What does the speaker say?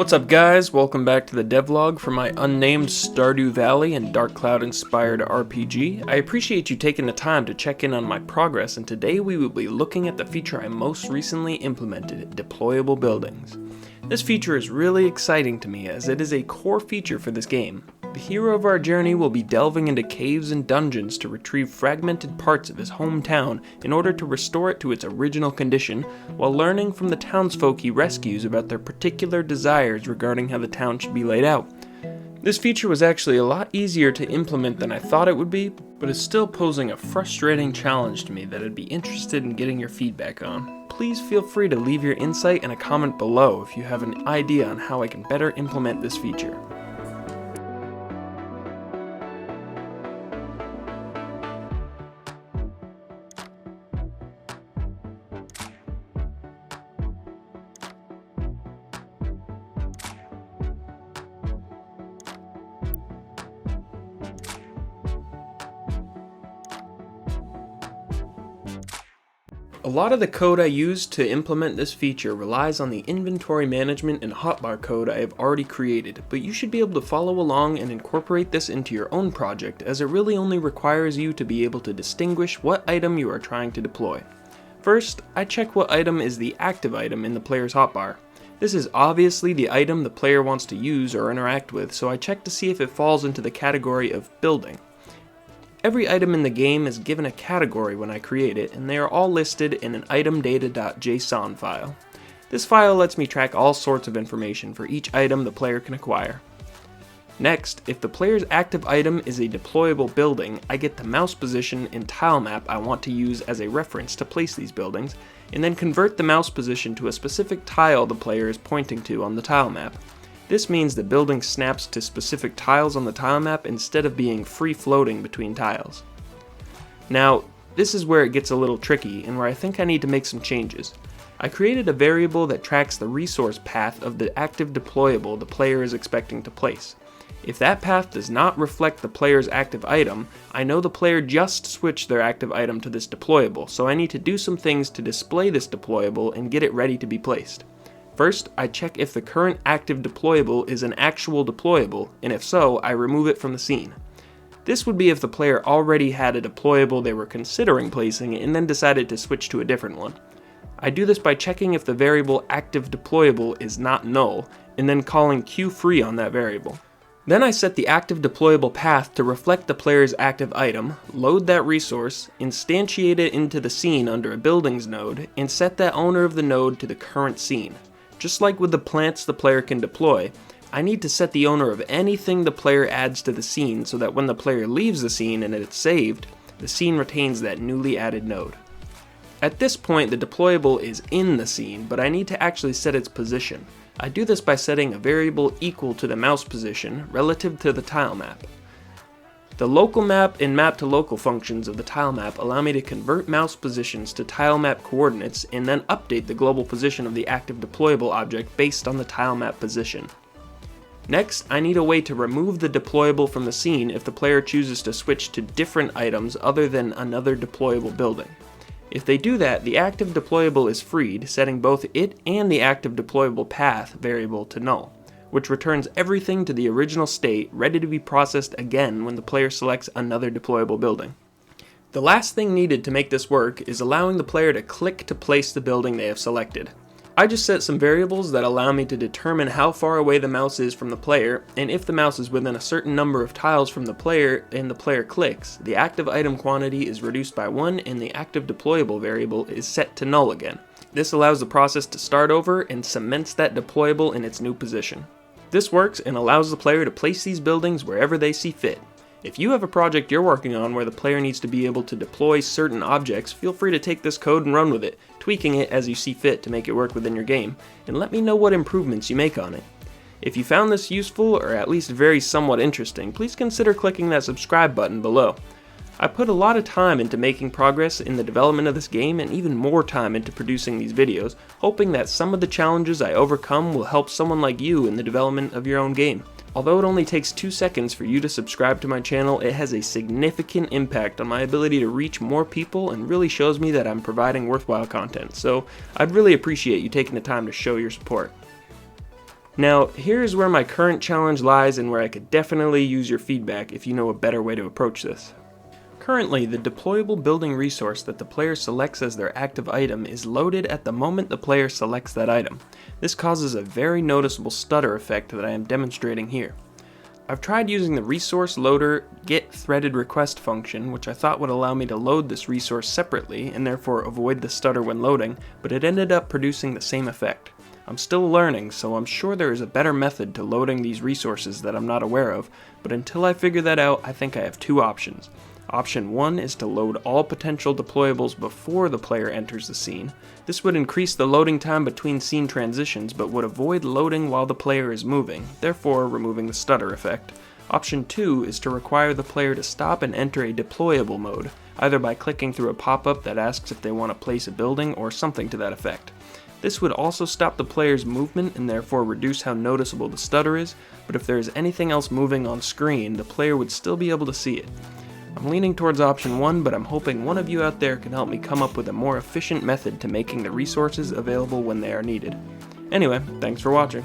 What's up guys, welcome back to the devlog for my unnamed Stardew Valley and Dark Cloud inspired RPG. I appreciate you taking the time to check in on my progress, and today we will be looking at the feature I most recently implemented, deployable buildings. This feature is really exciting to me as it is a core feature for this game. The hero of our journey will be delving into caves and dungeons to retrieve fragmented parts of his hometown in order to restore it to its original condition, while learning from the townsfolk he rescues about their particular desires regarding how the town should be laid out. This feature was actually a lot easier to implement than I thought it would be, but is still posing a frustrating challenge to me that I'd be interested in getting your feedback on. Please feel free to leave your insight in a comment below if you have an idea on how I can better implement this feature. A lot of the code I used to implement this feature relies on the inventory management and hotbar code I have already created, but you should be able to follow along and incorporate this into your own project, as it really only requires you to be able to distinguish what item you are trying to deploy. First, I check what item is the active item in the player's hotbar. This is obviously the item the player wants to use or interact with, so I check to see if it falls into the category of building. Every item in the game is given a category when I create it, and they are all listed in an itemdata.json file. This file lets me track all sorts of information for each item the player can acquire. Next, if the player's active item is a deployable building, I get the mouse position and tile map I want to use as a reference to place these buildings, and then convert the mouse position to a specific tile the player is pointing to on the tile map. This means the building snaps to specific tiles on the tile map instead of being free-floating between tiles. Now, this is where it gets a little tricky and where I think I need to make some changes. I created a variable that tracks the resource path of the active deployable the player is expecting to place. If that path does not reflect the player's active item, I know the player just switched their active item to this deployable, so I need to do some things to display this deployable and get it ready to be placed. First, I check if the current active deployable is an actual deployable, and if so, I remove it from the scene. This would be if the player already had a deployable they were considering placing and then decided to switch to a different one. I do this by checking if the variable active deployable is not null, and then calling queueFree on that variable. Then I set the active deployable path to reflect the player's active item, load that resource, instantiate it into the scene under a buildings node, and set that owner of the node to the current scene. Just like with the plants the player can deploy, I need to set the owner of anything the player adds to the scene so that when the player leaves the scene and it's saved, the scene retains that newly added node. At this point, the deployable is in the scene, but I need to actually set its position. I do this by setting a variable equal to the mouse position relative to the tile map. The local map and map to local functions of the tile map allow me to convert mouse positions to tile map coordinates and then update the global position of the active deployable object based on the tile map position. Next, I need a way to remove the deployable from the scene if the player chooses to switch to different items other than another deployable building. If they do that, the active deployable is freed, setting both it and the active deployable path variable to null, which returns everything to the original state, ready to be processed again when the player selects another deployable building. The last thing needed to make this work is allowing the player to click to place the building they have selected. I just set some variables that allow me to determine how far away the mouse is from the player, and if the mouse is within a certain number of tiles from the player and the player clicks, the active item quantity is reduced by 1 and the active deployable variable is set to null again. This allows the process to start over and cements that deployable in its new position. This works and allows the player to place these buildings wherever they see fit. If you have a project you're working on where the player needs to be able to deploy certain objects, feel free to take this code and run with it, tweaking it as you see fit to make it work within your game, and let me know what improvements you make on it. If you found this useful or at least very somewhat interesting, please consider clicking that subscribe button below. I put a lot of time into making progress in the development of this game and even more time into producing these videos, hoping that some of the challenges I overcome will help someone like you in the development of your own game. Although it only takes 2 seconds for you to subscribe to my channel, it has a significant impact on my ability to reach more people and really shows me that I'm providing worthwhile content, so I'd really appreciate you taking the time to show your support. Now, here's where my current challenge lies and where I could definitely use your feedback if you know a better way to approach this. Currently, the deployable building resource that the player selects as their active item is loaded at the moment the player selects that item. This causes a very noticeable stutter effect that I am demonstrating here. I've tried using the resource loader get threaded request function, which I thought would allow me to load this resource separately and therefore avoid the stutter when loading, but it ended up producing the same effect. I'm still learning, so I'm sure there is a better method to loading these resources that I'm not aware of, but until I figure that out, I think I have two options. Option 1 is to load all potential deployables before the player enters the scene. This would increase the loading time between scene transitions, but would avoid loading while the player is moving, therefore removing the stutter effect. Option 2 is to require the player to stop and enter a deployable mode, either by clicking through a pop-up that asks if they want to place a building or something to that effect. This would also stop the player's movement and therefore reduce how noticeable the stutter is, but if there is anything else moving on screen, the player would still be able to see it. I'm leaning towards option 1, but I'm hoping one of you out there can help me come up with a more efficient method to making the resources available when they are needed. Anyway, thanks for watching.